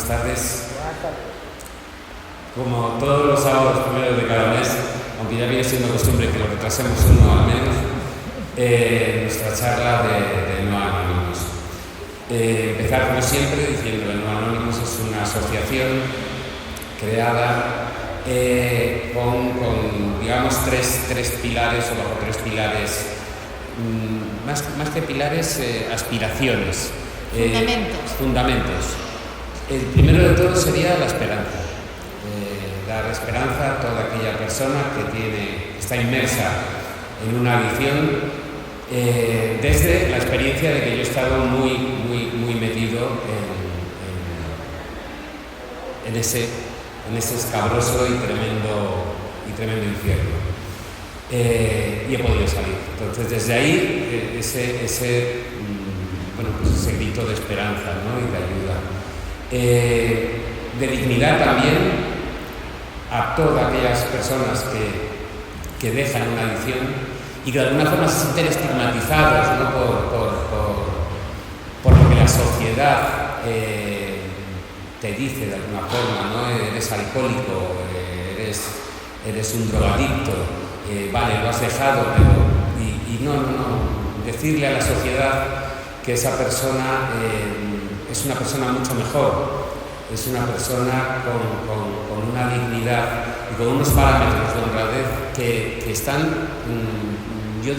buenas tardes. Como todos los sábados primeros de cada mes, aunque ya viene siendo costumbre que lo retrasemos uno al menos, nuestra charla de No Anónimos. Empezar como siempre diciendo que No Anónimos es una asociación creada con digamos, tres pilares o bajo tres pilares, más que pilares, aspiraciones. Fundamentos. El primero de todos sería la esperanza. Dar esperanza a toda aquella persona que está inmersa en una adicción, desde la experiencia de que yo he estado muy metido en ese escabroso y tremendo infierno. Y he podido salir. Entonces, desde ahí, ese grito de esperanza, ¿no? Y de ayuda. De dignidad también a todas aquellas personas que dejan una adicción y que de alguna forma se sienten estigmatizados, ¿no? por lo que la sociedad te dice de alguna forma, ¿no? Eres alcohólico, eres un drogadicto, vale, lo has dejado, pero no, decirle a la sociedad que esa persona es una persona mucho mejor, es una persona con una dignidad y con unos parámetros de honradez que están, yo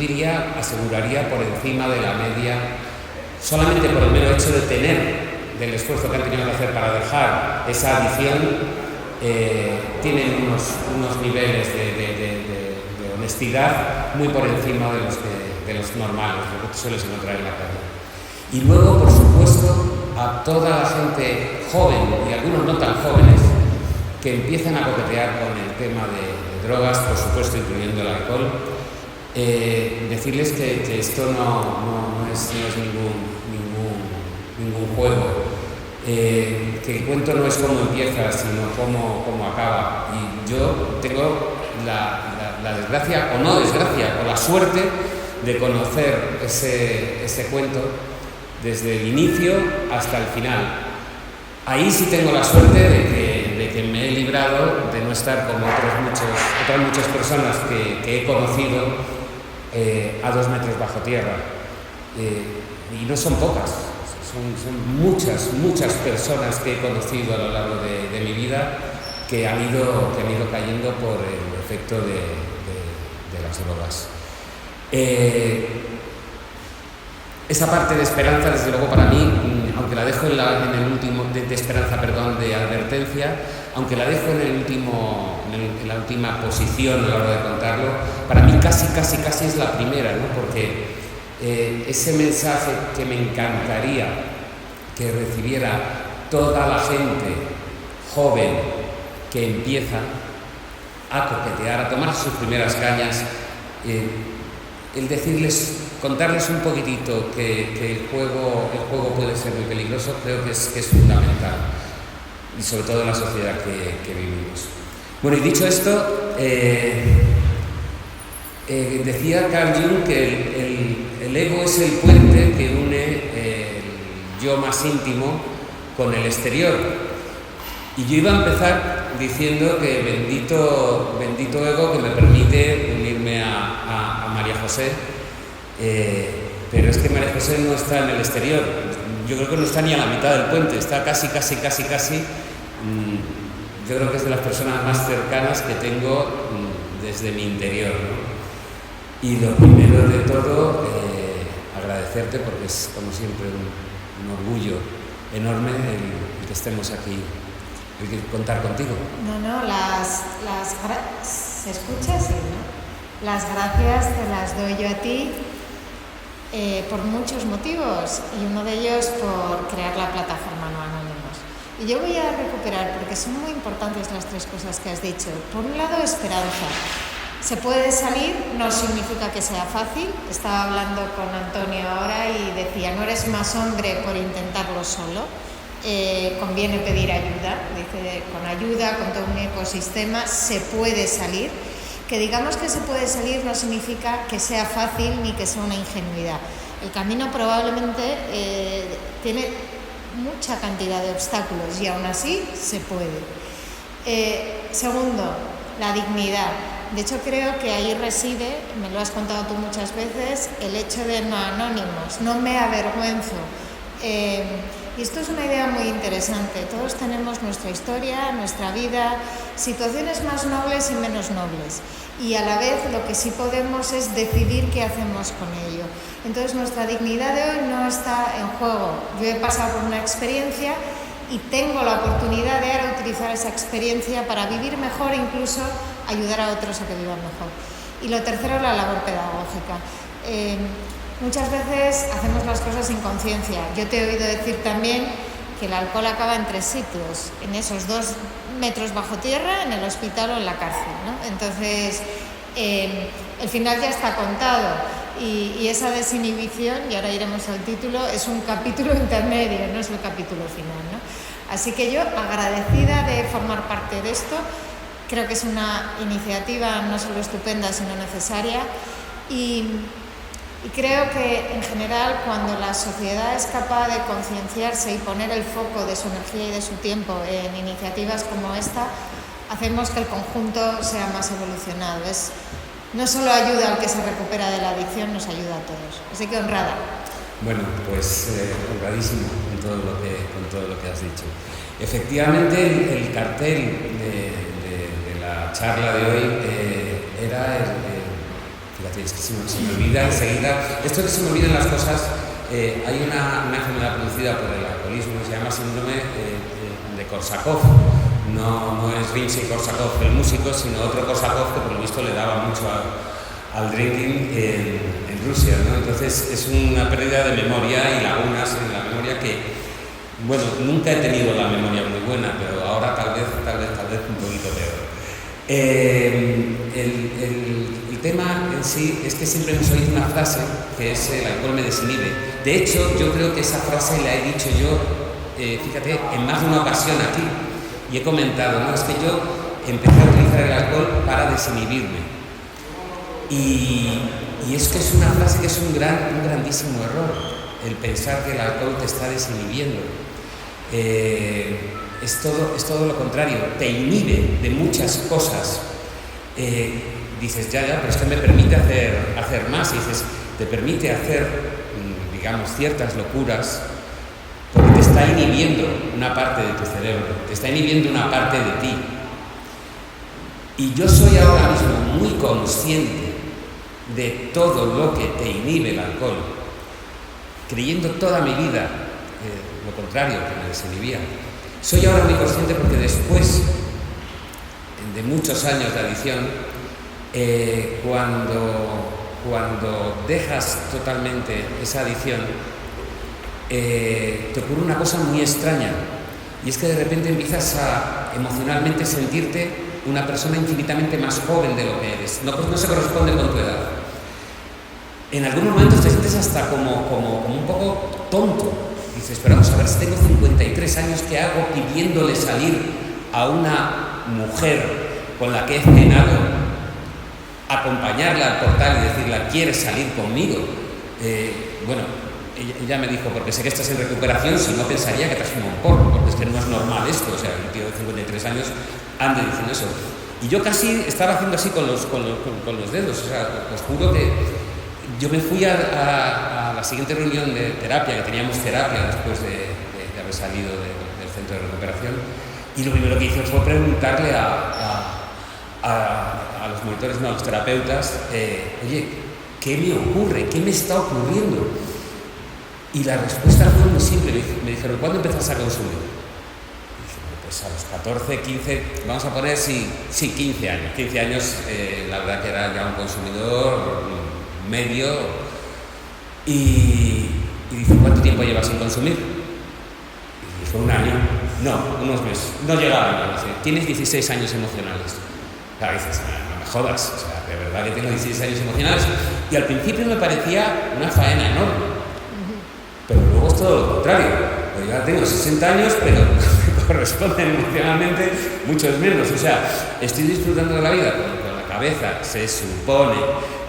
aseguraría por encima de la media, solamente por el mero hecho de del esfuerzo que han tenido que hacer para dejar esa adicción. Tienen unos niveles de honestidad muy por encima de los normales, lo que sueles encontrar en la calle. Y luego, por supuesto, a toda la gente joven y algunos no tan jóvenes que empiezan a coquetear con el tema de drogas, por supuesto incluyendo el alcohol, decirles que esto no es ningún juego, que el cuento no es cómo empieza, sino cómo acaba. Y yo tengo la desgracia, o no desgracia, o la suerte de conocer ese cuento desde el inicio hasta el final. Ahí sí tengo la suerte de que me he librado de no estar como otras muchas personas que he conocido a 2 metros bajo tierra. Y no son pocas, son muchas personas que he conocido a lo largo de mi vida que han ido cayendo por el efecto de las drogas. Esa parte de esperanza, desde luego, para mí, aunque la dejo en el último de esperanza, de advertencia, aunque la dejo en la última posición a la hora de contarlo, para mí casi es la primera, ¿no? Porque ese mensaje que me encantaría que recibiera toda la gente joven que empieza a coquetear, a tomar sus primeras cañas, el contarles un poquitito que el juego puede ser muy peligroso, creo que es fundamental, y sobre todo en la sociedad que vivimos. Bueno, y dicho esto, decía Carl Jung que el ego es el puente que une el yo más íntimo con el exterior. Y yo iba a empezar diciendo que bendito ego que me permite unirme a María José, pero es que María José no está en el exterior. Yo creo que no está ni a la mitad del puente, está casi. Yo creo que es de las personas más cercanas que tengo desde mi interior, ¿no? Y lo primero de todo, agradecerte, porque es como siempre un orgullo enorme el que estemos aquí, el que contar contigo. ¿Se escucha? Sí, ¿no? Las gracias te las doy yo a ti por muchos motivos, y uno de ellos por crear la plataforma No Anónimos. Y yo voy a recuperar, porque son muy importantes las 3 cosas que has dicho. Por un lado, esperanza. Se puede salir, no significa que sea fácil. Estaba hablando con Antonio ahora y decía, no eres más hombre por intentarlo solo, conviene pedir ayuda. Dice, con ayuda, con todo un ecosistema, se puede salir. Que digamos que se puede salir no significa que sea fácil ni que sea una ingenuidad. El camino probablemente tiene mucha cantidad de obstáculos y aún así se puede. Segundo, la dignidad. De hecho, creo que ahí reside, me lo has contado tú muchas veces, el hecho de no anónimos. No me avergüenzo. Y esto es una idea muy interesante. Todos tenemos nuestra historia, nuestra vida, situaciones más nobles y menos nobles. Y a la vez lo que sí podemos es decidir qué hacemos con ello. Entonces nuestra dignidad de hoy no está en juego. Yo he pasado por una experiencia y tengo la oportunidad de ahora utilizar esa experiencia para vivir mejor e incluso ayudar a otros a que vivan mejor. Y lo tercero, la labor pedagógica. Muchas veces hacemos las cosas sin conciencia. Yo te he oído decir también que el alcohol acaba en 3 sitios, en esos 2 metros bajo tierra, en el hospital o en la cárcel, ¿no? Entonces, el final ya está contado y esa desinhibición, y ahora iremos al título, es un capítulo intermedio, no es el capítulo final, ¿no? Así que yo, agradecida de formar parte de esto, creo que es una iniciativa no solo estupenda, sino necesaria y creo que en general cuando la sociedad es capaz de concienciarse y poner el foco de su energía y de su tiempo en iniciativas como esta, hacemos que el conjunto sea más evolucionado. No solo ayuda al que se recupera de la adicción, nos ayuda a todos. Así que honrada. Bueno, pues honradísimo con todo lo que has dicho. Efectivamente, el cartel de la charla de hoy era fíjate, es que se me olvida enseguida. Esto que se me olvidan las cosas, hay una enfermedad producida por el alcoholismo que se llama síndrome de Korsakov. No es Rimsky-Korsakov el músico, sino otro Korsakov que por lo visto le daba mucho al drinking en Rusia, ¿no? Entonces es una pérdida de memoria y lagunas en la memoria que, bueno, nunca he tenido la memoria muy buena, pero ahora tal vez un poquito peor. El tema en sí es que siempre hemos oído una frase que es el alcohol me desinhibe. De hecho, yo creo que esa frase la he dicho yo, fíjate, en más de una ocasión aquí, y he comentado, ¿no? Es que yo empecé a utilizar el alcohol para desinhibirme. Y es que es una frase que es un grandísimo error, el pensar que el alcohol te está desinhibiendo. Es todo lo contrario, te inhibe de muchas cosas. Dices, ya, pero es que me permite hacer más, y dices, te permite hacer, digamos, ciertas locuras, porque te está inhibiendo una parte de tu cerebro, te está inhibiendo una parte de ti. Y yo soy ahora mismo muy consciente de todo lo que te inhibe el alcohol, creyendo toda mi vida lo contrario, que me desinhibía. Soy ahora muy consciente porque después de muchos años de adicción, cuando dejas totalmente esa adicción, te ocurre una cosa muy extraña, y es que de repente empiezas a emocionalmente sentirte una persona infinitamente más joven de lo que eres. No se corresponde con tu edad. En algunos momentos te sientes hasta como un poco tonto. Dices, pero vamos a ver, si tengo 53 años, ¿qué hago pidiéndole salir a una mujer con la que he cenado, acompañarla al portal y decirle, ¿quieres salir conmigo? Bueno, ella me dijo, porque sé que estás en recuperación, si no pensaría que te has fumado un porro, porque es que no es normal esto, o sea, un tío de 53 años anda diciendo eso. Y yo casi estaba haciendo así con los dedos, o sea, os juro que yo me fui a la siguiente reunión de terapia, que teníamos terapia después de haber salido del centro de recuperación, y lo primero que hice fue preguntarle a los monitores, no, a los terapeutas, oye, ¿qué me ocurre? ¿Qué me está ocurriendo? Y la respuesta fue muy simple. Me dijeron, ¿cuándo empezaste a consumir? Y dije, pues a los 14, 15, vamos a poner, sí, 15 años. 15 años, la verdad que era ya un consumidor medio. Y dice, ¿cuánto tiempo llevas sin consumir? Y dije, 1 año. No, unos meses. No llegaba a 1 año. Tienes 16 años emocionales. Claro, dices, no me jodas. O sea, de verdad que tengo 16 años emocionales. Y al principio me parecía una faena enorme. Pero luego es todo lo contrario. Pues ya tengo 60 años, pero me corresponden emocionalmente muchos menos. O sea, estoy disfrutando de la vida con la cabeza, se supone,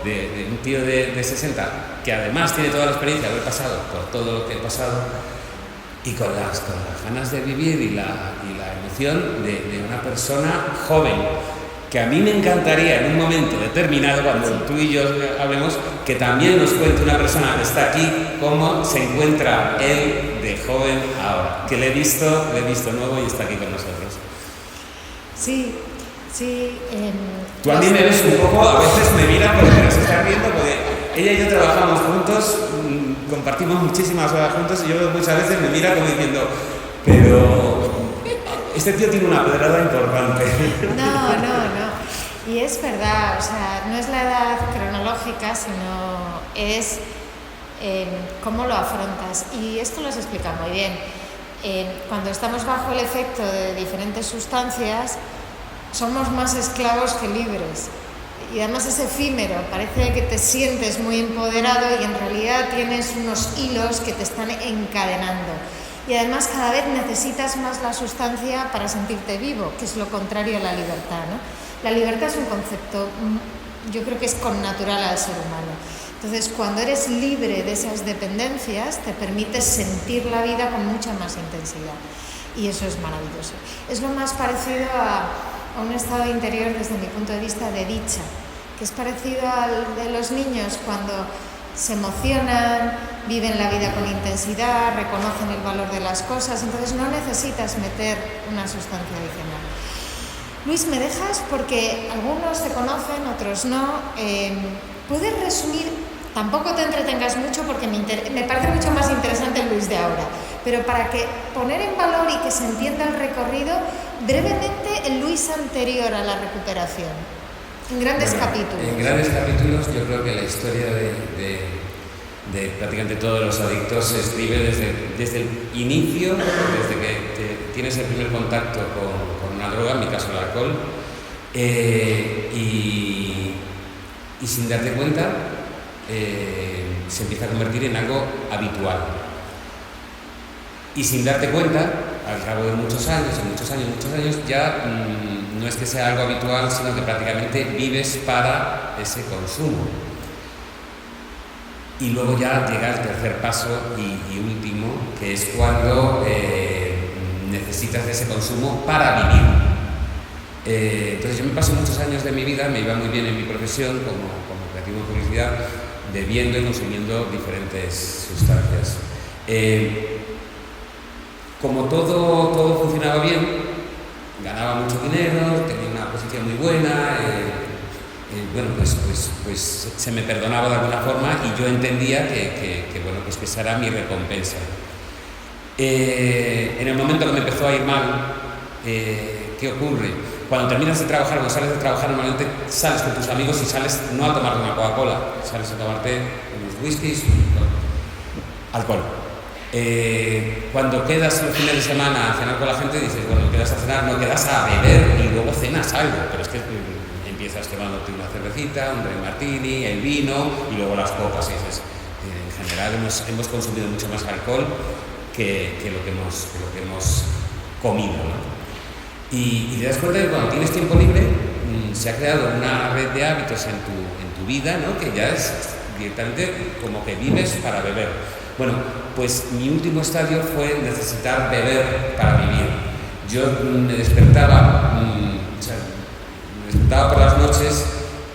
de un tío de 60, que además tiene toda la experiencia de haber pasado por todo lo que he pasado. y con las ganas de vivir y la emoción de una persona joven, que a mí me encantaría en un momento determinado, cuando tú y yo hablemos, que también nos cuente una persona que está aquí cómo se encuentra él de joven ahora, que le he visto nuevo y está aquí con nosotros. Sí. Tú a mí me ves un poco, a veces me mira porque nos está viendo, porque ella y yo trabajamos juntos, compartimos muchísimas horas juntos y yo muchas veces me mira como diciendo, pero este tío tiene una pedrada importante. No. Y es verdad, o sea, no es la edad cronológica, sino es cómo lo afrontas. Y esto lo has explicado muy bien. Cuando estamos bajo el efecto de diferentes sustancias, somos más esclavos que libres. Y además es efímero, parece que te sientes muy empoderado y en realidad tienes unos hilos que te están encadenando. Y además cada vez necesitas más la sustancia para sentirte vivo, que es lo contrario a la libertad, ¿no? La libertad es un concepto, yo creo que es connatural al ser humano. Entonces, cuando eres libre de esas dependencias, te permites sentir la vida con mucha más intensidad. Y eso es maravilloso. Es lo más parecido a un estado interior, desde mi punto de vista, de dicha, que es parecido al de los niños cuando se emocionan, viven la vida con intensidad, reconocen el valor de las cosas, entonces no necesitas meter una sustancia adicional. Luis, ¿me dejas? Porque algunos te conocen, otros no. ¿Puedes resumir? Tampoco te entretengas mucho porque me parece mucho más interesante el Luis de ahora, pero para que poner en valor y que se entienda el recorrido, brevemente el Luis anterior a la recuperación, en grandes capítulos. En grandes capítulos yo creo que la historia de prácticamente todos los adictos se escribe desde el inicio, desde que tienes el primer contacto con una droga, en mi caso el alcohol, y sin darte cuenta se empieza a convertir en algo habitual. Y sin darte cuenta, al cabo de muchos años, ya no es que sea algo habitual, sino que prácticamente vives para ese consumo. Y luego ya llega el tercer paso y último, que es cuando necesitas de ese consumo para vivir. Entonces yo me paso muchos años de mi vida, me iba muy bien en mi profesión como creativo en publicidad, bebiendo y consumiendo diferentes sustancias. Como todo funcionaba bien, ganaba mucho dinero, tenía una posición muy buena, bueno, pues se me perdonaba de alguna forma y yo entendía que esa era mi recompensa. En el momento que me empezó a ir mal, ¿qué ocurre? Cuando terminas de trabajar, cuando sales de trabajar, normalmente sales con tus amigos y sales no a tomarte una Coca-Cola, sales a tomarte unos whiskies, alcohol. Cuando quedas los fines de semana a cenar con la gente, dices, bueno, quedas a cenar, no quedas a beber y luego cenas algo, pero es que empiezas tomándote una cervecita, un dry martini, el vino y luego las copas. Y dices, en general hemos consumido mucho más alcohol que lo que hemos comido, ¿no? Y te das cuenta que cuando tienes tiempo libre se ha creado una red de hábitos en tu vida, ¿no? Que ya es directamente como que vives para beber. Bueno, pues mi último estadio fue necesitar beber para vivir. Yo me despertaba por las noches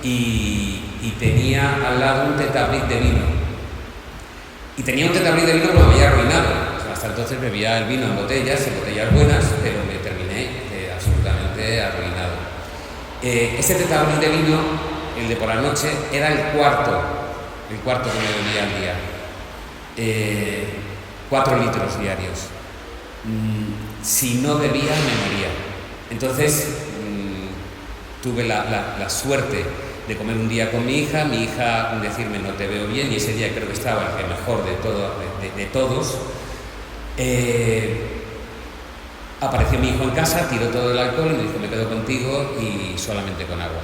y tenía al lado un tetabric de vino. Y tenía un tetabric de vino que me había arruinado. O sea, hasta entonces bebía el vino en botellas buenas, pero me terminé absolutamente arruinado. Ese tetabric de vino, el de por la noche, era el cuarto que me bebía al día. 4 litros diarios. Si no bebía, me moría. Entonces tuve la suerte de comer un día con mi hija decirme no te veo bien, y ese día creo que estaba el mejor de todos. Apareció mi hijo en casa, tiró todo el alcohol y me dijo me quedo contigo y solamente con agua.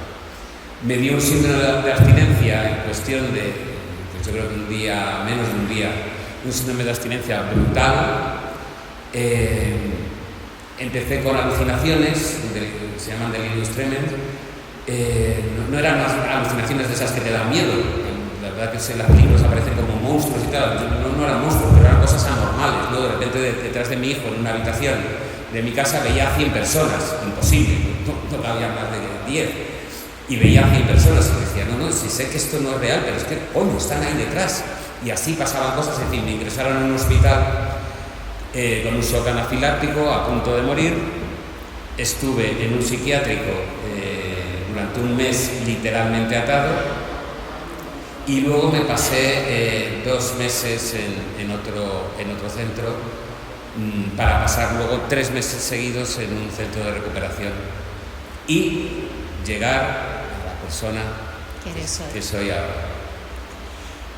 Me dio un síndrome de abstinencia en cuestión de, pues yo creo que menos de un día, un síndrome de abstinencia brutal. Empecé con alucinaciones, se llaman delirium tremens. No eran alucinaciones de esas que te dan miedo. La verdad que las películas aparecen como monstruos y tal. No eran monstruos, pero eran cosas anormales. anormales, ¿no? De repente detrás de mi hijo, en una habitación de mi casa, veía a 100 personas, imposible, no cabía más de 10, y veía a 100 personas y decía, no, si sé que esto no es real, pero es que, coño, están ahí detrás. Y así pasaban cosas, en fin, me ingresaron en un hospital con un shock anafiláctico, a punto de morir. Estuve en un psiquiátrico durante un mes literalmente atado, y luego me pasé 2 meses en otro centro, para pasar luego 3 meses seguidos en un centro de recuperación y llegar a la persona que soy ahora.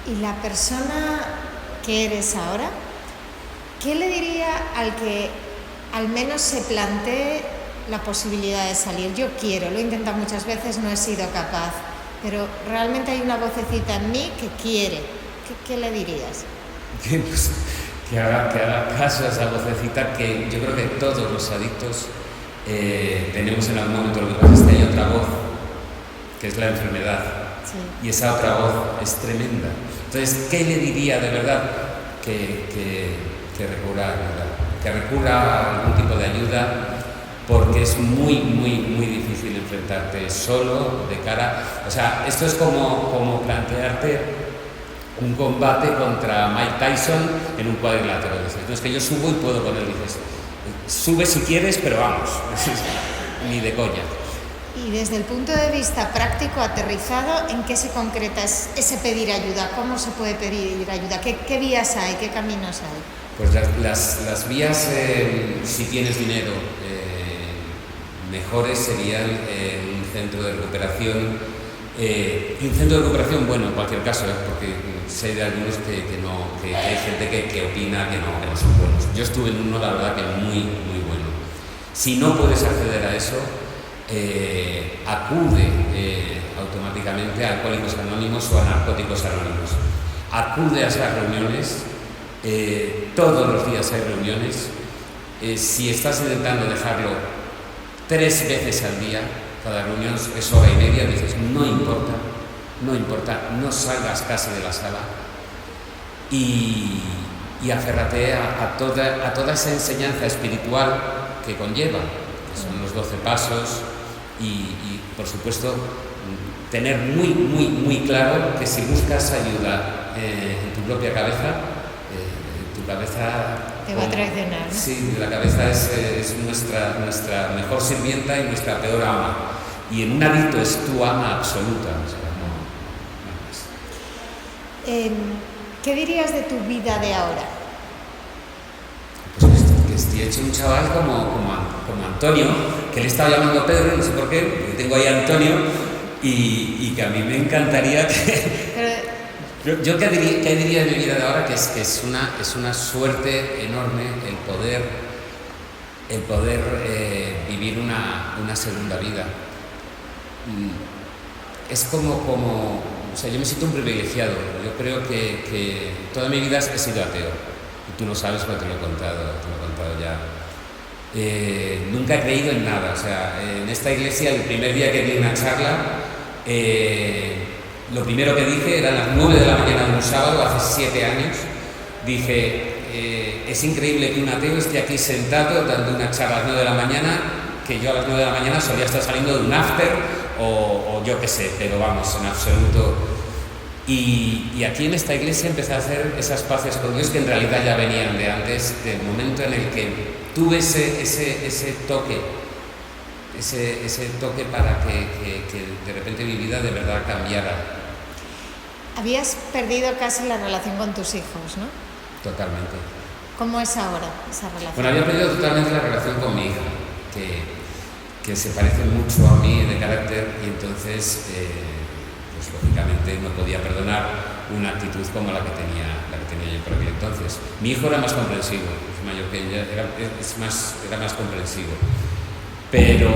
¿Y la persona que eres ahora, qué le diría al que al menos se plantee la posibilidad de salir? Yo quiero, lo he intentado muchas veces, no he sido capaz, pero realmente hay una vocecita en mí que quiere. ¿Qué le dirías? Pues, que haga caso a esa vocecita, que yo creo que todos los adictos tenemos en algún momento. Lo que pasa es que hay otra voz, que es la enfermedad, sí. Y esa otra voz es tremenda. Entonces, ¿qué le diría de verdad? Que recurra a ayuda, que recurra a algún tipo de ayuda, porque es muy difícil enfrentarte solo de cara. O sea, esto es como plantearte un combate contra Mike Tyson en un cuadrilátero. Dices, no, es que yo subo y puedo con él. Dices, sube si quieres, pero vamos, ni de coña. Y desde el punto de vista práctico, aterrizado, ¿en qué se concreta ese pedir ayuda? ¿Cómo se puede pedir ayuda? ¿Qué vías hay? ¿Qué caminos hay? Pues las vías, si tienes dinero, mejores serían un centro de recuperación. Un centro de recuperación, bueno, en cualquier caso, porque sé de algunos que hay gente que opina que no son buenos. Yo estuve en uno, la verdad, que muy bueno. Si no puedes acceder a eso, acude automáticamente a Alcohólicos Anónimos o a Narcóticos Anónimos. Acude a esas reuniones, todos los días hay reuniones. Si estás intentando dejarlo 3 veces al día, cada reunión es hora y media, dices, no importa, no salgas casi de la sala, y aférrate a toda esa enseñanza espiritual que conlleva, que son los 12 pasos, y por supuesto tener muy claro que si buscas ayuda en tu propia cabeza, tu cabeza te va a traicionar, ¿no? Sí, la cabeza es nuestra mejor sirvienta y nuestra peor ama, y en un adicto es tu ama absoluta. O sea, ¿Qué dirías de tu vida de ahora? Pues que estoy hecho un chaval como Antonio, que le estaba llamando Pedro, no sé por qué, porque tengo ahí a Antonio, y que a mí me encantaría que... Yo qué diría de mi vida de ahora, que es una suerte enorme el poder vivir una segunda vida. Es como, o sea, yo me siento un privilegiado. Yo creo que toda mi vida he sido ateo. Y tú no sabes, pero te lo he contado ya. Nunca he creído en nada. O sea, en esta iglesia, el primer día que di una charla, lo primero que dije era a las 9 de la mañana de un sábado, hace 7 años. Dije, es increíble que un ateo esté aquí sentado dando una charla a las 9 de la mañana, que yo a las 9 de la mañana solía estar saliendo de un after o yo qué sé, pero vamos, en absoluto. Y aquí en esta iglesia empecé a hacer esas paces con Dios que en realidad ya venían de antes, del momento en el que tuve ese toque para que de repente mi vida de verdad cambiara. Habías perdido casi la relación con tus hijos, ¿no? Totalmente. ¿Cómo es ahora esa relación? Bueno, había perdido totalmente la relación con mi hija, que se parece mucho a mí de carácter, y entonces, pues lógicamente no podía perdonar una actitud como la que tenía yo por aquel entonces. Mi hijo era más comprensivo, es mayor que ella, era más comprensivo, pero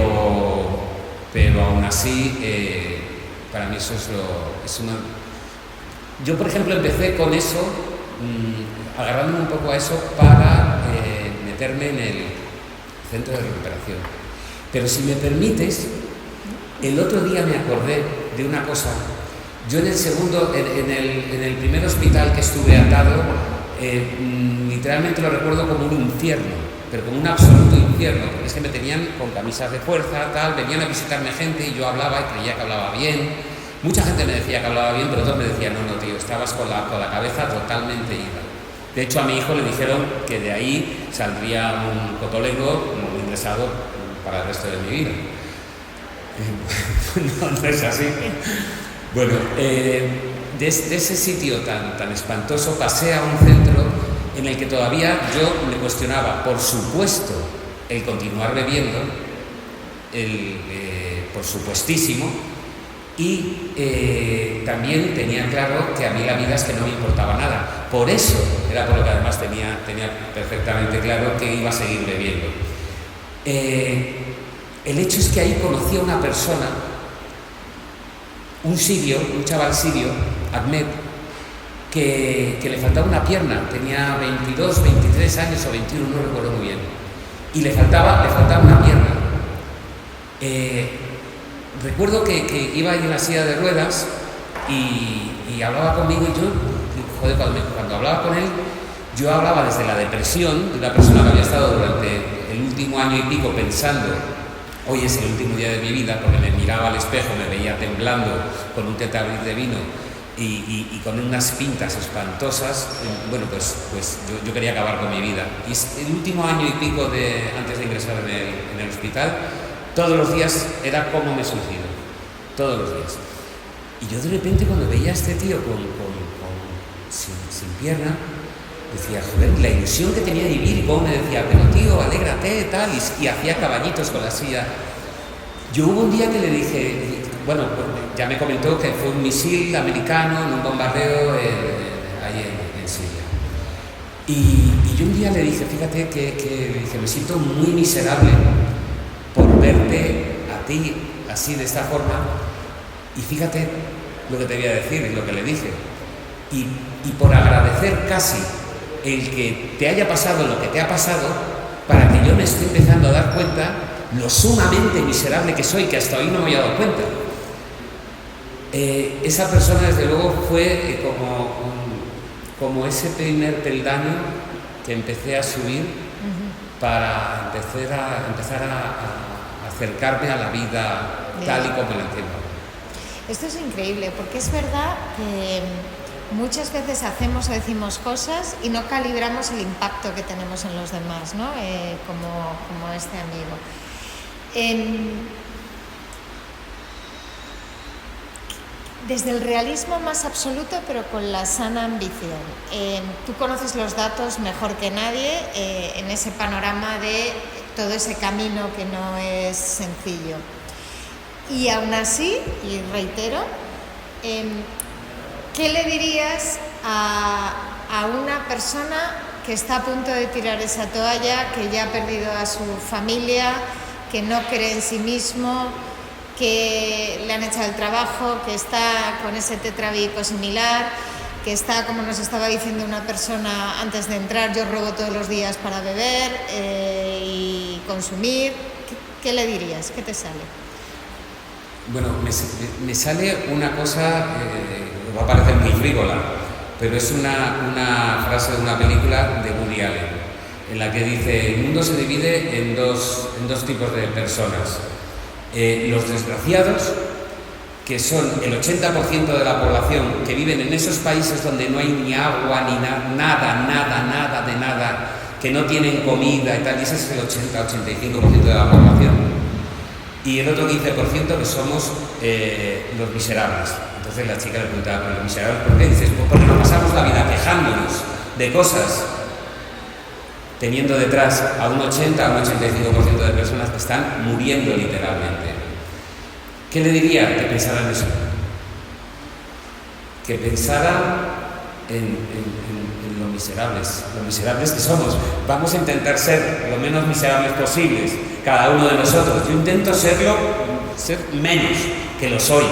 aún así, para mí eso es una... Yo, por ejemplo, empecé con eso, agarrándome un poco a eso para meterme en el centro de recuperación. Pero si me permites, el otro día me acordé de una cosa. Yo en el primer hospital que estuve atado, literalmente lo recuerdo como un infierno, pero como un absoluto infierno. Es que me tenían con camisas de fuerza, tal, venían a visitarme gente y yo hablaba y creía que hablaba bien. Mucha gente me decía que hablaba bien, pero todos me decían, no, tío, estabas con la cabeza totalmente ida. De hecho, a mi hijo le dijeron que de ahí saldría un cotolengo ingresado para el resto de mi vida. No es así. Bueno, de ese sitio tan espantoso pasé a un centro en el que todavía yo me cuestionaba, por supuesto, el continuar bebiendo, por supuestísimo, y también tenía claro que a mí la vida es que no me importaba nada. Por eso era por lo que además tenía perfectamente claro que iba a seguir bebiendo. El hecho es que ahí conocí a una persona, un chaval sirio, Ahmed, que le faltaba una pierna, tenía 22, 23 años o 21, no recuerdo muy bien, y le faltaba una pierna. Recuerdo que iba ahí en la silla de ruedas y hablaba conmigo y yo, joder, cuando hablaba con él, yo hablaba desde la depresión de una persona que había estado durante el último año y pico pensando, hoy es el último día de mi vida, porque me miraba al espejo, me veía temblando con un tetabriz de vino y con unas pintas espantosas. Bueno, pues yo quería acabar con mi vida. Y el último año y pico antes de ingresar en el hospital, todos los días era como me suicido, todos los días. Y yo de repente cuando veía a este tío sin pierna, decía, joder, la ilusión que tenía de vivir, y cómo me decía, pero tío, alégrate, tal, y hacía caballitos con la silla. Yo hubo un día que le dije, bueno, ya me comentó que fue un misil americano en un bombardeo ahí en Siria. Y yo un día le dije, fíjate que dije, me siento muy miserable por verte a ti así, de esta forma, y fíjate lo que te voy a decir, lo que le dije, y por agradecer casi el que te haya pasado lo que te ha pasado, para que yo me esté empezando a dar cuenta lo sumamente miserable que soy, que hasta hoy no me había dado cuenta. Esa persona desde luego fue como ese primer peldaño que empecé a subir para empezar a acercarme a la vida tal y como la entiendo. Esto es increíble, porque es verdad que muchas veces hacemos o decimos cosas y no calibramos el impacto que tenemos en los demás, ¿no? Como este amigo. Desde el realismo más absoluto, pero con la sana ambición. Tú conoces los datos mejor que nadie en ese panorama de todo ese camino que no es sencillo. Y aún así, y reitero, ¿qué le dirías a una persona que está a punto de tirar esa toalla, que ya ha perdido a su familia, que no cree en sí mismo, que le han echado el trabajo, que está con ese tetrabico similar, que está, como nos estaba diciendo una persona antes de entrar, yo robo todos los días para beber y consumir? ¿Qué le dirías? ¿Qué te sale? Bueno, me sale una cosa, va a parecer muy frívola, pero es una frase de una película de Woody Allen, en la que dice, el mundo se divide en dos tipos de personas. Los desgraciados, que son el 80% de la población, que viven en esos países donde no hay ni agua, ni nada de nada, que no tienen comida y tal, y ese es el 80-85% de la población. Y el otro 15% que somos los miserables. Entonces la chica le preguntaba, ¿pero los miserables por qué? Dices, pues porque nos pasamos la vida quejándonos de cosas, teniendo detrás a un 80 a un 85% de personas que están muriendo literalmente. ¿Qué le diría? Que pensara en eso. Que pensara en lo miserables que somos. Vamos a intentar ser lo menos miserables posibles, cada uno de nosotros. Yo intento ser menos, que lo soy.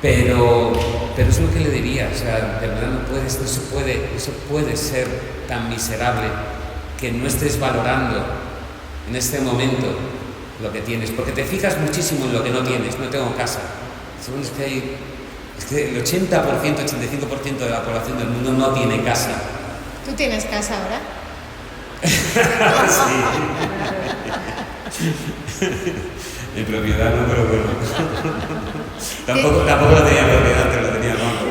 Pero es lo que le diría, o sea, de verdad no puede ser tan miserable que no estés valorando en este momento lo que tienes, porque te fijas muchísimo en lo que no tienes. No tengo casa. Es que el 80%, 85% de la población del mundo no tiene casa. ¿Tú tienes casa ahora? Sí. En propiedad no, pero bueno. Tampoco lo tenía en propiedad, pero lo tenía en banco.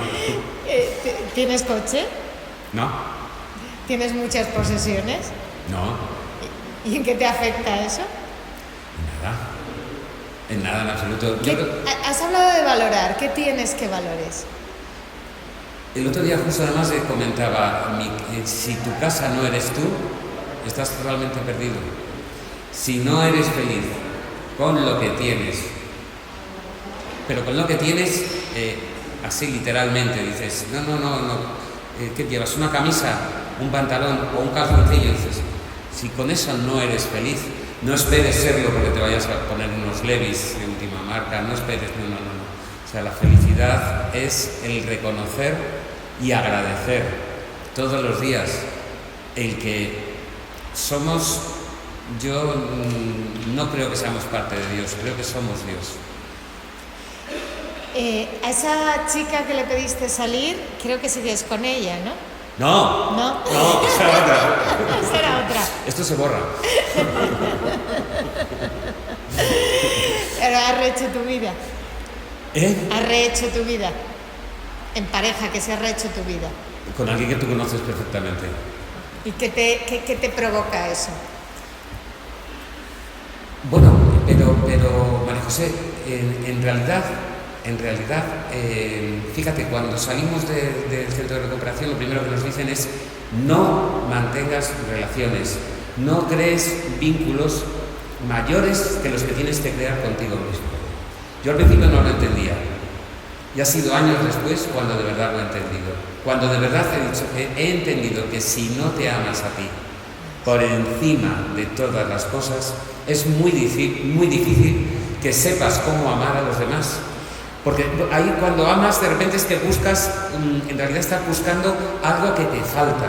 ¿Tienes coche? No. ¿Tienes muchas posesiones? No. ¿Y en qué te afecta eso? En nada, en absoluto. Has hablado de valorar. ¿Qué tienes que valores? El otro día justo además comentaba, si tu casa no eres tú, estás totalmente perdido. Si no eres feliz con lo que tienes, pero con lo que tienes, así literalmente, dices, no, ¿qué llevas? ¿Una camisa, un pantalón o un calzoncillo? Dices, si con eso no eres feliz, no esperes serlo porque te vayas a poner unos Levi's de última marca, no esperes, no. O sea, la felicidad es el reconocer y agradecer todos los días el que somos. Yo no creo que seamos parte de Dios, creo que somos Dios. A esa chica que le pediste salir, creo que sigues con ella, ¿no? No, esa era otra. Esa era otra. Esto se borra. Pero has rehecho tu vida. Has rehecho tu vida. En pareja, que se ha rehecho tu vida. Con alguien que tú conoces perfectamente. ¿Y qué te provoca eso? Bueno, pero María José, en realidad, fíjate, cuando salimos del centro de recuperación, lo primero que nos dicen es no mantengas relaciones, no crees vínculos mayores que los que tienes que crear contigo mismo. Yo al principio no lo entendía, y ha sido años después cuando de verdad lo he entendido. Cuando de verdad he entendido que si no te amas a ti por encima de todas las cosas, es muy difícil que sepas cómo amar a los demás. Porque ahí cuando amas, de repente es que buscas, en realidad estás buscando algo que te falta.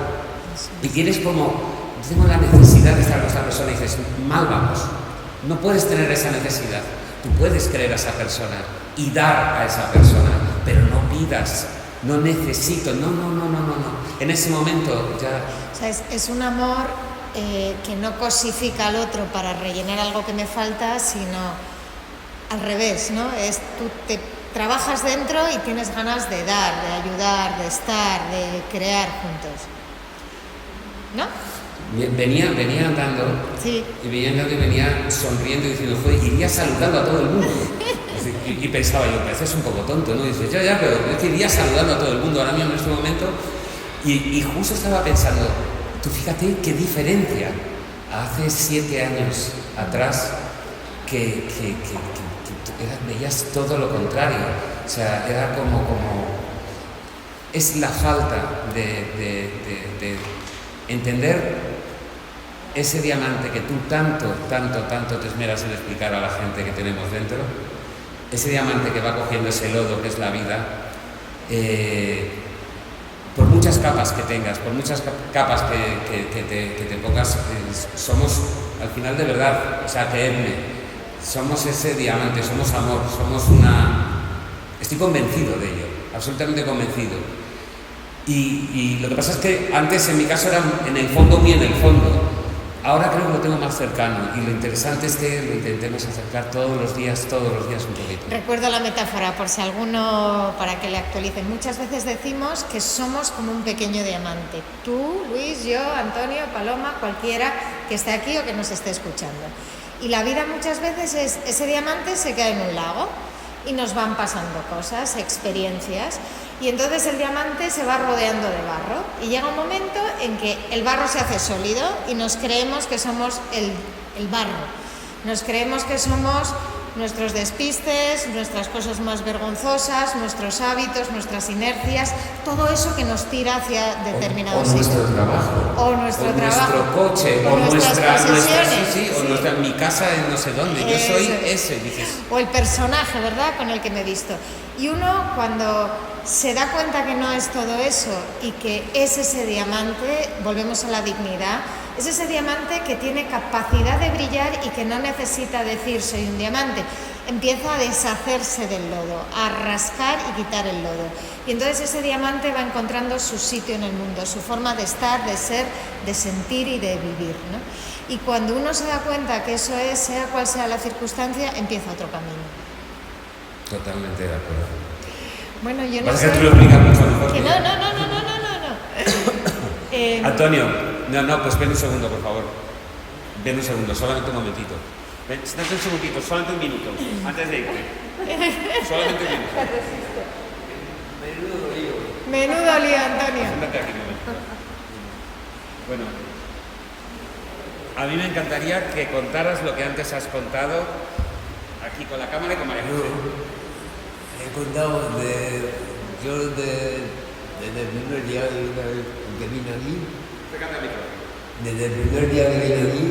Y quieres tengo la necesidad de estar con esa persona y dices, mal vamos. No puedes tener esa necesidad. Tú puedes querer a esa persona y dar a esa persona, pero no pidas, no necesito, no. En ese momento ya... O sea, es un amor que no cosifica al otro para rellenar algo que me falta, sino al revés, ¿no? Tú te trabajas dentro y tienes ganas de dar, de ayudar, de estar, de crear juntos, ¿no? Venía andando, sí. Y venía sonriendo y diciendo, joder, iría saludando a todo el mundo. Y pensaba yo, pareces un poco tonto, ¿no? Y dices, ya, pero es que iría saludando a todo el mundo ahora mismo en este momento. Y justo estaba pensando, tú fíjate qué diferencia hace 7 años atrás que veías todo lo contrario. O sea, era como es la falta de entender ese diamante que tú tanto te esmeras en explicar a la gente que tenemos dentro, ese diamante que va cogiendo ese lodo que es la vida, por muchas capas que tengas, por muchas capas que te pongas, somos al final de verdad, o sea, creedme, somos ese diamante, somos amor, estoy convencido de ello, absolutamente convencido. Y lo que pasa es que antes en mi caso era en el fondo, ahora creo que lo tengo más cercano, y lo interesante es que lo intentemos acercar todos los días un poquito. Recuerdo la metáfora, por si alguno, para que le actualicen. Muchas veces decimos que somos como un pequeño diamante. Tú, Luis, yo, Antonio, Paloma, cualquiera que esté aquí o que nos esté escuchando. Y la vida muchas veces ese diamante se queda en un lago y nos van pasando cosas, experiencias, y entonces el diamante se va rodeando de barro y llega un momento en que el barro se hace sólido y nos creemos que somos el barro, nos creemos que somos nuestros despistes, nuestras cosas más vergonzosas, nuestros hábitos, nuestras inercias, todo eso que nos tira hacia determinados sitios. O nuestro coche, o nuestras posesiones, mi casa en no sé dónde. Yo soy ese, dices. O el personaje, ¿verdad?, con el que me he visto. Y uno, cuando se da cuenta que no es todo eso y que es ese diamante, volvemos a la dignidad, Es ese diamante que tiene capacidad de brillar y que no necesita decir soy un diamante. Empieza a deshacerse del lodo, a rascar y quitar el lodo. Y entonces ese diamante va encontrando su sitio en el mundo, su forma de estar, de ser, de sentir y de vivir, ¿no? Y cuando uno se da cuenta que eso es, sea cual sea la circunstancia, empieza otro camino. Totalmente de acuerdo. Bueno, yo no Pasa sé... que tú lo explicas mucho mejor que No. Antonio, pues ven un segundo, por favor. Ven un segundo, solamente un momentito. Ven, siéntate un segundito, solamente un minuto, antes de irte. Solamente un minuto. Menudo lío, Antonio. Siéntate aquí un momento. Bueno, a mí me encantaría que contaras lo que antes has contado aquí con la cámara y con María José. He contado desde el primer día que vine aquí, desde el primer día que vine aquí,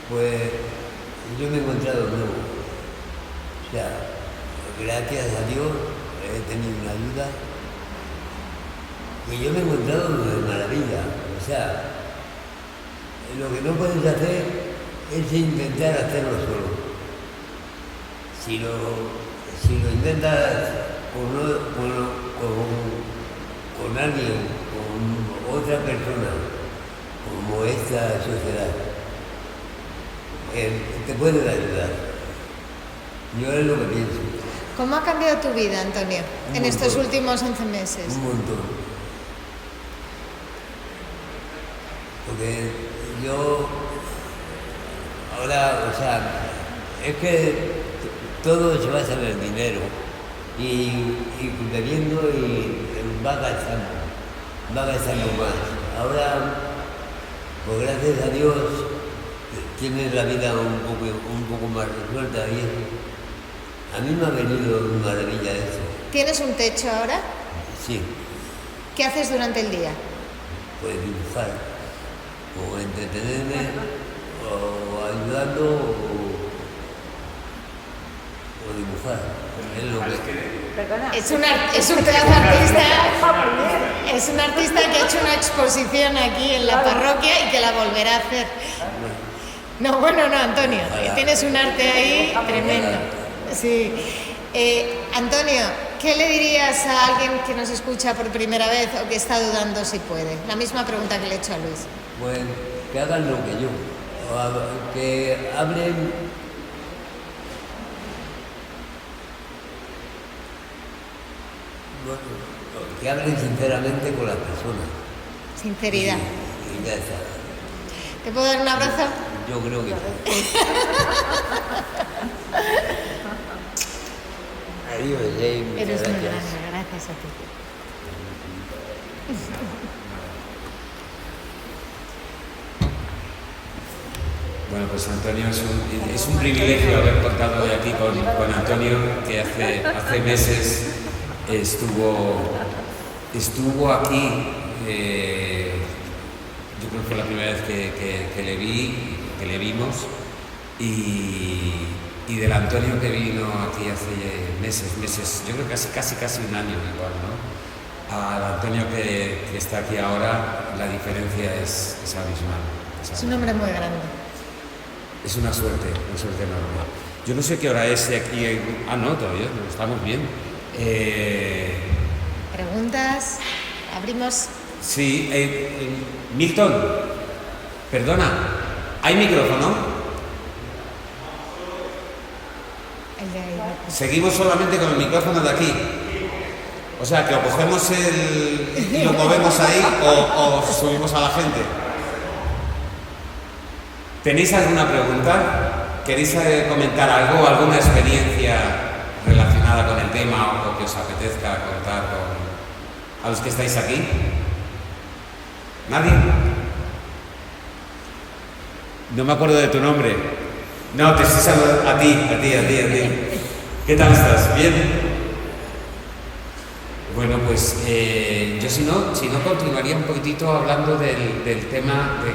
pues yo me he encontrado nuevo. O sea, gracias a Dios he tenido una ayuda que yo me he encontrado de maravilla. O sea, lo que no puedes hacer es intentar hacerlo solo. Si lo intentas con alguien, con otra persona, como esta sociedad, te puede ayudar. Yo es lo que pienso. ¿Cómo ha cambiado tu vida, Antonio, en estos últimos 11 meses? Un montón. Porque yo ahora, o sea, es que todo se basa en el dinero y bebiendo y va gastando más. Ahora, pues gracias a Dios, tienes la vida un poco más resuelta y eso. A mí me ha venido maravilla eso. ¿Tienes un techo ahora? Sí, ¿Qué haces durante el día? pues dibujar, o entretenerme, o ayudando, o dibujar. Es lo que... Es un pedazo artista, es un artista que ha hecho una exposición aquí en la parroquia y que la volverá a hacer. No, Antonio, tienes un arte ahí tremendo. Sí. Antonio, ¿qué le dirías a alguien que nos escucha por primera vez o que está dudando si puede? La misma pregunta que le he hecho a Luis. Pues que hagan lo que yo, que hablen. Que hablen sinceramente con las personas. Sinceridad. Y ya está. ¿Te puedo dar un abrazo? Yo creo que sí. Adiós, James. Eres muy grande, gracias a ti. Bueno, pues Antonio, es un privilegio haber contado hoy aquí con Antonio, que hace meses estuvo aquí. Yo creo que fue la primera vez que le vimos, y del Antonio que vino aquí hace meses, yo creo que casi un año igual, ¿no? Al Antonio que está aquí ahora, la diferencia es abismal. Es un hombre muy grande. Es una suerte enorme. Yo no sé qué hora es aquí. No, todavía estamos bien. ¿Preguntas? Abrimos. Sí, Milton, perdona, ¿hay micrófono? El de ahí. Seguimos solamente con el micrófono de aquí. O sea, que o cogemos y lo movemos ahí o subimos a la gente. ¿Tenéis alguna pregunta? ¿Queréis comentar algo, alguna experiencia relacionada con el tema o que os apetezca contar a los que estáis aquí? ¿Nadie? No me acuerdo de tu nombre. No, te estoy saludando a ti. ¿Qué tal estás? ¿Bien? Bueno, pues yo si no continuaría un poquitito hablando del tema de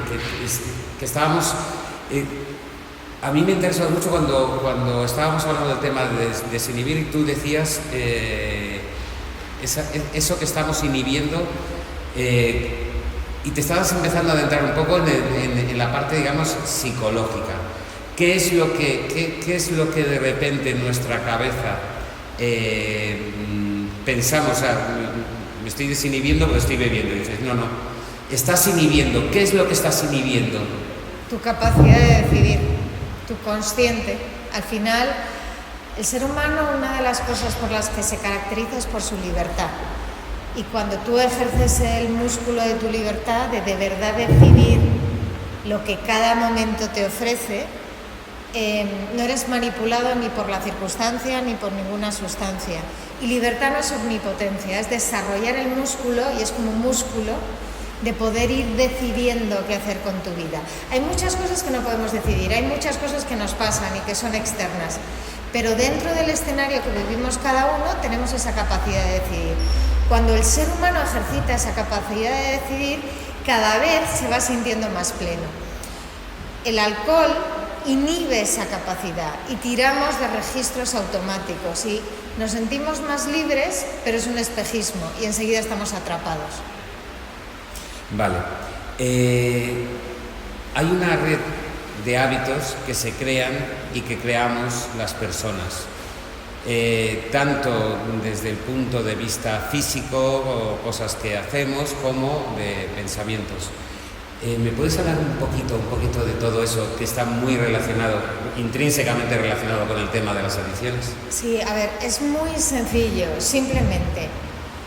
que estábamos... a mí me interesa mucho cuando estábamos hablando del tema de desinhibir, y tú decías eso que estamos inhibiendo, Y te estabas empezando a adentrar un poco en la parte, digamos, psicológica. ¿Qué es lo que de repente en nuestra cabeza pensamos? O sea, me estoy desinhibiendo porque estoy bebiendo. Y dices, no, estás inhibiendo. ¿Qué es lo que estás inhibiendo? Tu capacidad de decidir, tu consciente. Al final, el ser humano, una de las cosas por las que se caracteriza es por su libertad. Y cuando tú ejerces el músculo de tu libertad, de verdad decidir lo que cada momento te ofrece, no eres manipulado ni por la circunstancia ni por ninguna sustancia. Y libertad no es omnipotencia, es desarrollar el músculo, y es como un músculo, de poder ir decidiendo qué hacer con tu vida. Hay muchas cosas que no podemos decidir, hay muchas cosas que nos pasan y que son externas, pero dentro del escenario que vivimos cada uno tenemos esa capacidad de decidir. Cuando el ser humano ejercita esa capacidad de decidir, cada vez se va sintiendo más pleno. El alcohol inhibe esa capacidad y tiramos de registros automáticos y nos sentimos más libres, pero es un espejismo y enseguida estamos atrapados. Vale. Hay una red de hábitos que se crean y que creamos las personas, tanto desde el punto de vista físico o cosas que hacemos, como de pensamientos. ¿Me puedes hablar un poquito de todo eso que está muy relacionado, intrínsecamente relacionado con el tema de las adicciones? Sí, a ver, es muy sencillo, simplemente.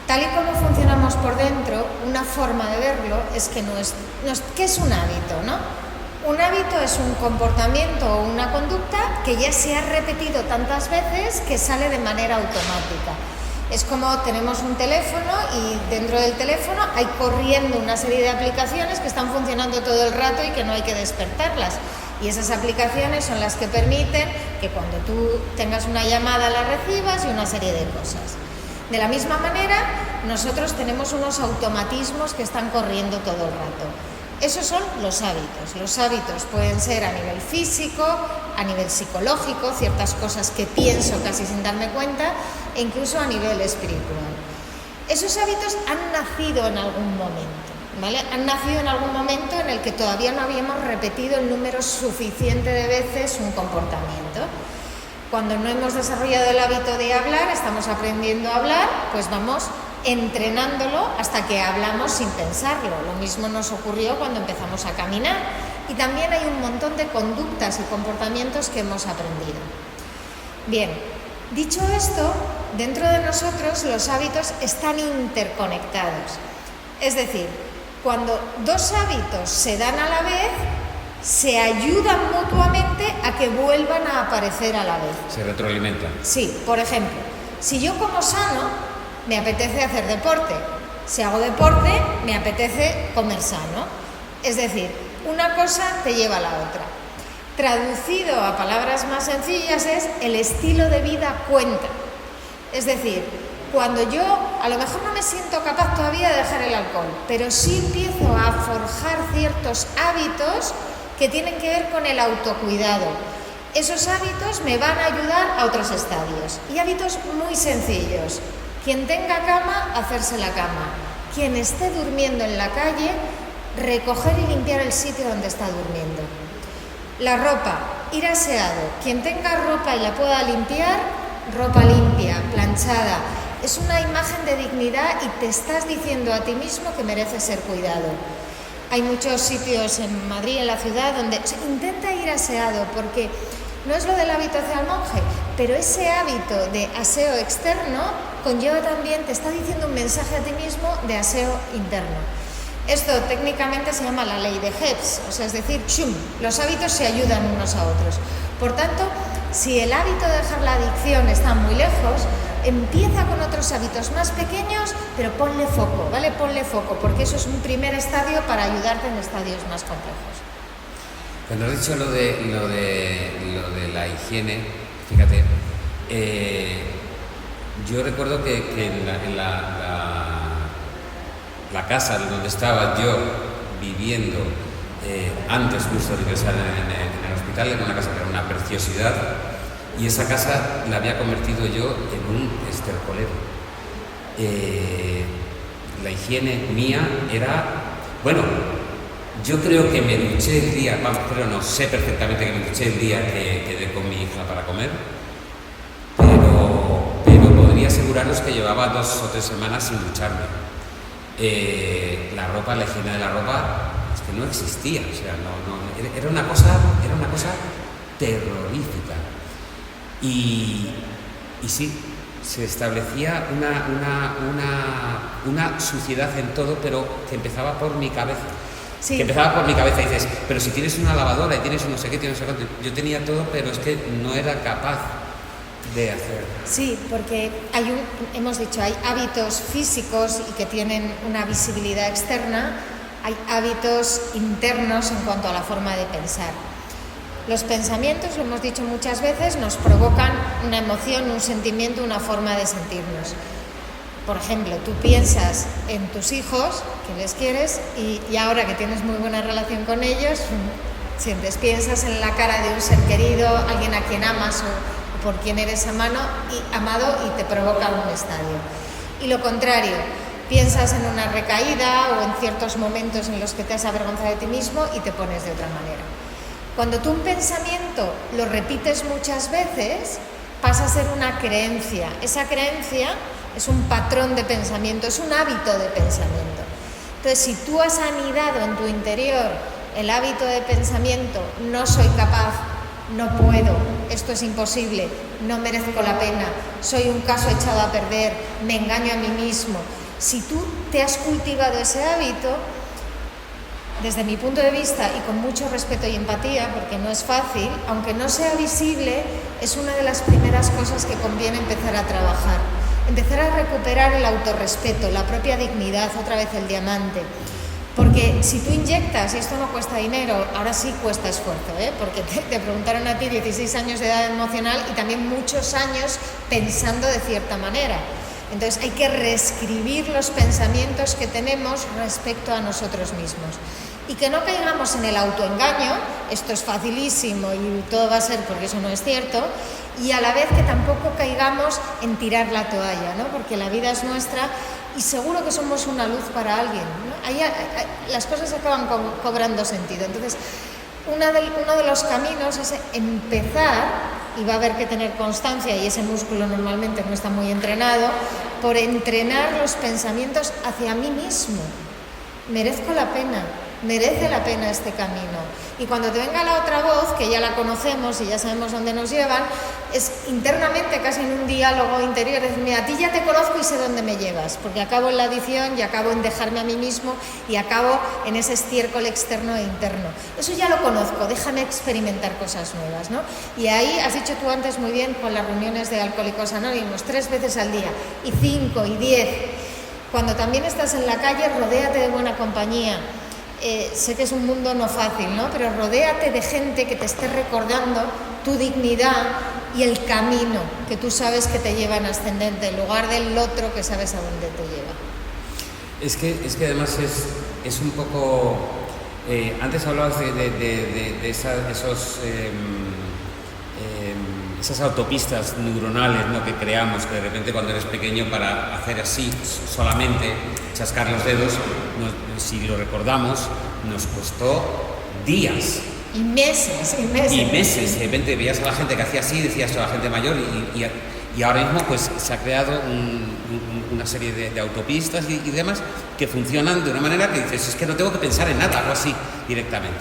Tal y como funcionamos por dentro, una forma de verlo es que ¿qué es un hábito, no? Un hábito es un comportamiento o una conducta que ya se ha repetido tantas veces que sale de manera automática. Es como tenemos un teléfono y dentro del teléfono hay corriendo una serie de aplicaciones que están funcionando todo el rato y que no hay que despertarlas. Y esas aplicaciones son las que permiten que cuando tú tengas una llamada la recibas y una serie de cosas. De la misma manera, nosotros tenemos unos automatismos que están corriendo todo el rato. Esos son los hábitos. Los hábitos pueden ser a nivel físico, a nivel psicológico, ciertas cosas que pienso casi sin darme cuenta, e incluso a nivel espiritual. Esos hábitos han nacido en algún momento, ¿vale? Han nacido en algún momento en el que todavía no habíamos repetido el número suficiente de veces un comportamiento. Cuando no hemos desarrollado el hábito de hablar, estamos aprendiendo a hablar, pues vamos entrenándolo hasta que hablamos sin pensarlo. Lo mismo nos ocurrió cuando empezamos a caminar. Y también hay un montón de conductas y comportamientos que hemos aprendido. Bien, dicho esto, dentro de nosotros los hábitos están interconectados. Es decir, cuando dos hábitos se dan a la vez, se ayudan mutuamente a que vuelvan a aparecer a la vez. Se retroalimentan. Sí, por ejemplo, si yo como sano, me apetece hacer deporte. Si hago deporte, me apetece comer sano. Es decir, una cosa te lleva a la otra. Traducido a palabras más sencillas es el estilo de vida cuenta. Es decir, cuando yo a lo mejor no me siento capaz todavía de dejar el alcohol, pero sí empiezo a forjar ciertos hábitos que tienen que ver con el autocuidado. Esos hábitos me van a ayudar a otros estadios. Y hábitos muy sencillos. Quien tenga cama, hacerse la cama. Quien esté durmiendo en la calle, recoger y limpiar el sitio donde está durmiendo. La ropa, ir aseado. Quien tenga ropa y la pueda limpiar, ropa limpia, planchada. Es una imagen de dignidad y te estás diciendo a ti mismo que mereces ser cuidado. Hay muchos sitios en Madrid, en la ciudad, donde intenta ir aseado, porque no es lo del hábito hacia el monje, pero ese hábito de aseo externo conlleva también, te está diciendo un mensaje a ti mismo de aseo interno. Esto técnicamente se llama la ley de Hebs, o sea, es decir, los hábitos se ayudan unos a otros. Por tanto, si el hábito de dejar la adicción está muy lejos, empieza con otros hábitos más pequeños, pero ponle foco, ¿vale? Ponle foco, porque eso es un primer estadio para ayudarte en estadios más complejos. Cuando has dicho lo de la higiene, fíjate, yo recuerdo que en la casa donde estaba yo viviendo antes justo de ingresar en el hospital, era una casa que era una preciosidad, y esa casa la había convertido yo en un estercolero. La higiene mía era Bueno, yo creo que me duché el día, vamos, pero no, sé perfectamente que me duché el día que quedé con mi hija para comer, pero podría aseguraros que llevaba 2 o 3 semanas sin ducharme. La ropa, la higiene de la ropa, es que no existía, o sea, era una cosa terrorífica. Y sí, se establecía una suciedad en todo, pero que empezaba por mi cabeza. Sí. Que empezaba por mi cabeza y dices, pero si tienes una lavadora y tienes un no sé qué, tienes no sé cuánto. Yo tenía todo, pero es que no era capaz de hacer. Sí, porque hemos dicho, hay hábitos físicos y que tienen una visibilidad externa, hay hábitos internos en cuanto a la forma de pensar. Los pensamientos, lo hemos dicho muchas veces, nos provocan una emoción, un sentimiento, una forma de sentirnos. Por ejemplo, tú piensas en tus hijos, que les quieres, y ahora que tienes muy buena relación con ellos, piensas en la cara de un ser querido, alguien a quien amas o por quien eres amado y te provoca un estadio. Y lo contrario, piensas en una recaída o en ciertos momentos en los que te has avergonzado de ti mismo y te pones de otra manera. Cuando tú un pensamiento lo repites muchas veces, pasa a ser una creencia. Esa creencia es un patrón de pensamiento, es un hábito de pensamiento. Entonces, si tú has anidado en tu interior el hábito de pensamiento, no soy capaz, no puedo, esto es imposible, no merezco la pena, soy un caso echado a perder, me engaño a mí mismo. Si tú te has cultivado ese hábito, desde mi punto de vista y con mucho respeto y empatía, porque no es fácil, aunque no sea visible, es una de las primeras cosas que conviene empezar a trabajar. Empezar a recuperar el autorrespeto, la propia dignidad, otra vez el diamante. Porque si tú inyectas, y esto no cuesta dinero, ahora sí cuesta esfuerzo, porque te preguntaron a ti 16 años de edad emocional y también muchos años pensando de cierta manera. Entonces hay que reescribir los pensamientos que tenemos respecto a nosotros mismos. Y que no caigamos en el autoengaño, esto es facilísimo y todo va a ser porque eso no es cierto, y a la vez que tampoco caigamos en tirar la toalla, ¿no? Porque la vida es nuestra y seguro que somos una luz para alguien, ¿no? Las cosas acaban cobrando sentido. Entonces, uno de los caminos es empezar, y va a haber que tener constancia, y ese músculo normalmente no está muy entrenado, por entrenar los pensamientos hacia mí mismo. Merezco la pena. Merece la pena este camino. Y cuando te venga la otra voz, que ya la conocemos y ya sabemos dónde nos llevan, es internamente, casi en un diálogo interior, es, mira, a ti ya te conozco y sé dónde me llevas, porque acabo en la adicción y acabo en dejarme a mí mismo y acabo en ese estiércol externo e interno. Eso ya lo conozco, déjame experimentar cosas nuevas, ¿no? Y ahí has dicho tú antes muy bien con las reuniones de Alcohólicos Anónimos, 3 veces al día, y 5 y 10. Cuando también estás en la calle, rodéate de buena compañía. Sé que es un mundo no fácil, ¿no? Pero rodéate de gente que te esté recordando tu dignidad y el camino que tú sabes que te lleva en ascendente, en lugar del otro que sabes a dónde te lleva. Es que además es un poco... antes hablabas de esas autopistas neuronales, ¿no?, que creamos, que de repente cuando eres pequeño, para hacer así solamente, chascar los dedos, si lo recordamos, nos costó días. Y meses. De repente veías a la gente que hacía así, decías a la gente mayor, y ahora mismo pues se ha creado una serie de autopistas y demás que funcionan de una manera que dices, es que no tengo que pensar en nada, algo así directamente.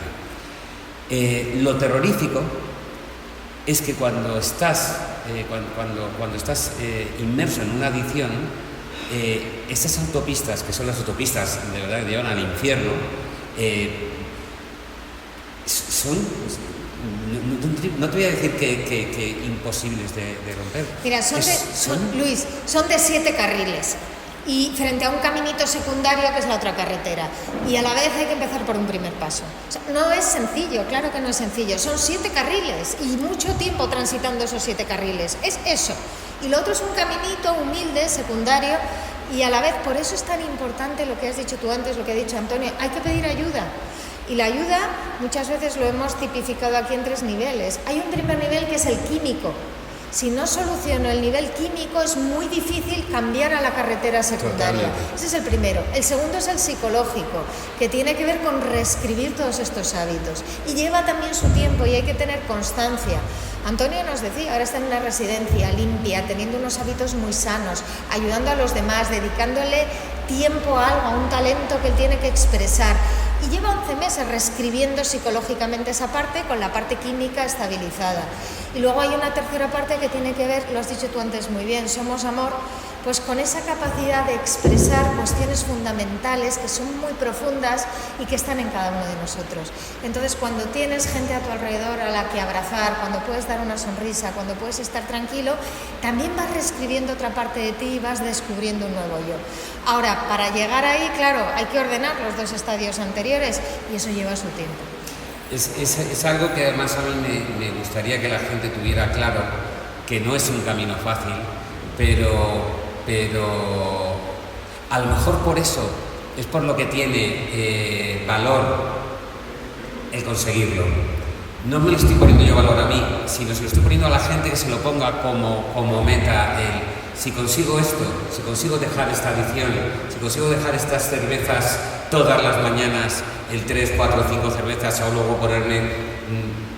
Lo terrorífico es que cuando estás inmerso en una adicción, esas autopistas, que son las autopistas de verdad que llevan al infierno, son, no te voy a decir que imposibles de romper. Mira, Luis, son de 7 carriles. Y frente a un caminito secundario que es la otra carretera. Y a la vez hay que empezar por un primer paso. O sea, no es sencillo, claro que no es sencillo. Son 7 carriles y mucho tiempo transitando esos 7 carriles. Es eso. Y lo otro es un caminito humilde, secundario. Y a la vez, por eso es tan importante lo que has dicho tú antes, lo que ha dicho Antonio. Hay que pedir ayuda. Y la ayuda muchas veces lo hemos tipificado aquí en 3 niveles. Hay un primer nivel que es el químico. Si no soluciono el nivel químico, es muy difícil cambiar a la carretera secundaria. Totalmente. Ese es el primero. El segundo es el psicológico, que tiene que ver con reescribir todos estos hábitos. Y lleva también su tiempo y hay que tener constancia. Antonio nos decía, ahora está en una residencia limpia, teniendo unos hábitos muy sanos, ayudando a los demás, dedicándole tiempo a algo, a un talento que él tiene que expresar. Y lleva 11 meses reescribiendo psicológicamente esa parte con la parte química estabilizada. Y luego hay una tercera parte que tiene que ver, lo has dicho tú antes muy bien, Somos Amor, pues con esa capacidad de expresar cuestiones fundamentales que son muy profundas y que están en cada uno de nosotros. Entonces, cuando tienes gente a tu alrededor a la que abrazar, cuando puedes dar una sonrisa, cuando puedes estar tranquilo, también vas reescribiendo otra parte de ti y vas descubriendo un nuevo yo. Ahora, para llegar ahí, claro, hay que ordenar los dos estadios anteriores y eso lleva su tiempo. Es algo que además a mí me gustaría que la gente tuviera claro, que no es un camino fácil, pero a lo mejor por eso es por lo que tiene valor el conseguirlo. No me lo estoy poniendo yo valor a mí, sino se lo estoy poniendo a la gente que se lo ponga como meta. Si consigo esto, si consigo dejar esta adicción, si consigo dejar estas cervezas todas las mañanas, el 3, 4, 5 cervezas, o luego ponerme,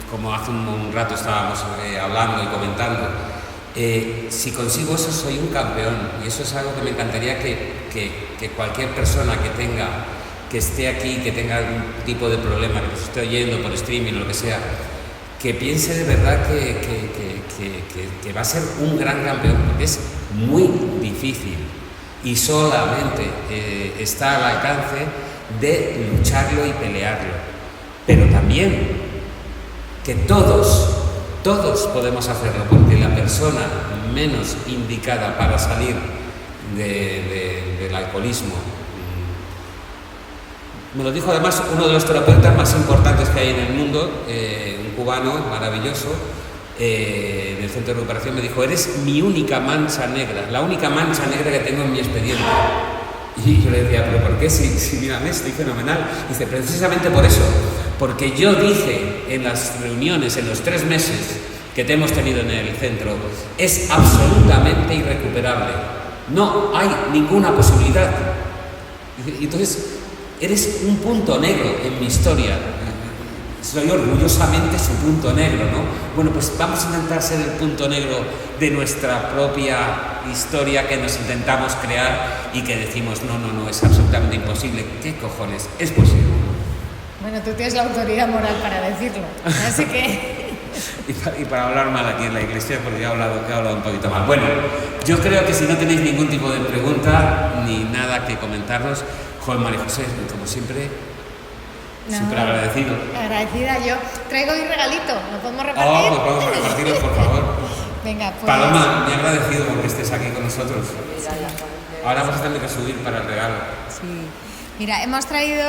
como hace un rato estábamos hablando y comentando, si consigo eso soy un campeón, y eso es algo que me encantaría que cualquier persona que esté aquí, que tenga algún tipo de problema, que nos esté oyendo por streaming o lo que sea, que piense de verdad que va a ser un gran campeón, porque es muy difícil y solamente está al alcance de lucharlo y pelearlo, pero también que todos podemos hacerlo, porque la persona menos indicada para salir del alcoholismo, me lo dijo además uno de los terapeutas más importantes que hay en el mundo, un cubano maravilloso, en el centro de recuperación, me dijo: eres mi única mancha negra, la única mancha negra que tengo en mi expediente. Y yo le decía: ¿pero por qué? Si mírame, estoy fenomenal. Dice: precisamente por eso, porque yo dije en las reuniones, en los 3 meses que te hemos tenido en el centro, es absolutamente irrecuperable, no hay ninguna posibilidad. Y entonces, eres un punto negro en mi historia, soy orgullosamente su punto negro, ¿no? Bueno, pues vamos a intentar ser el punto negro de nuestra propia historia que nos intentamos crear y que decimos: no, es absolutamente imposible. ¿Qué cojones? Es posible. Bueno, tú tienes la autoridad moral para decirlo, así que... y para hablar mal aquí en la iglesia, porque he hablado un poquito mal. Bueno, yo creo que si no tenéis ningún tipo de pregunta ni nada que comentarnos, Joder, María José, como siempre, súper agradecido. Agradecida yo. Traigo un regalito, ¿lo podemos repartir? Pues vamos a repartirlo, por favor. Venga, pues... Paloma, me he agradecido porque estés aquí con nosotros. Sí. Ahora vas a tener que subir para el regalo. Sí. Mira, hemos traído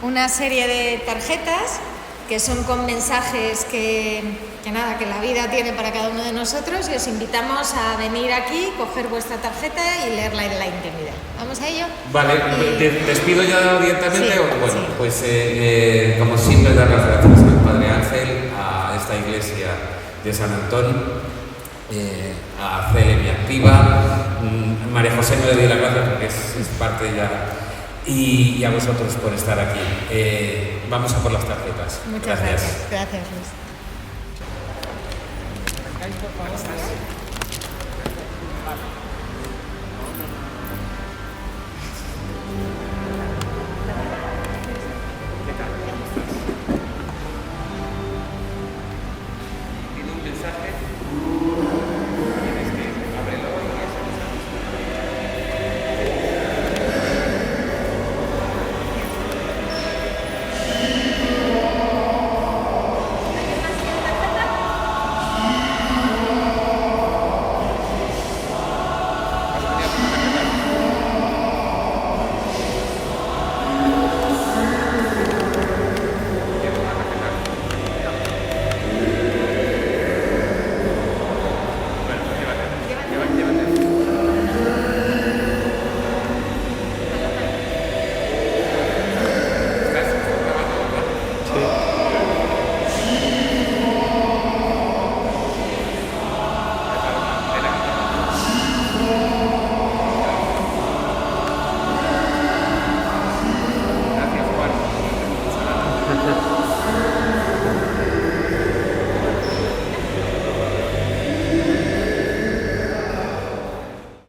una serie de tarjetas que son con mensajes que la vida tiene para cada uno de nosotros, y os invitamos a venir aquí, coger vuestra tarjeta y leerla en la intimidad. ¿Vamos a ello? Vale, ¿te despido yo directamente? Sí, Bueno, sí. Pues como siempre, dar las gracias al Padre Ángel, a esta iglesia de San Antón, a Cele, mi activa, María José no le doy las gracias porque es parte ya, y a vosotros por estar aquí. Vamos a por las tarjetas. Muchas gracias. Gracias, Luis. Tiene un mensaje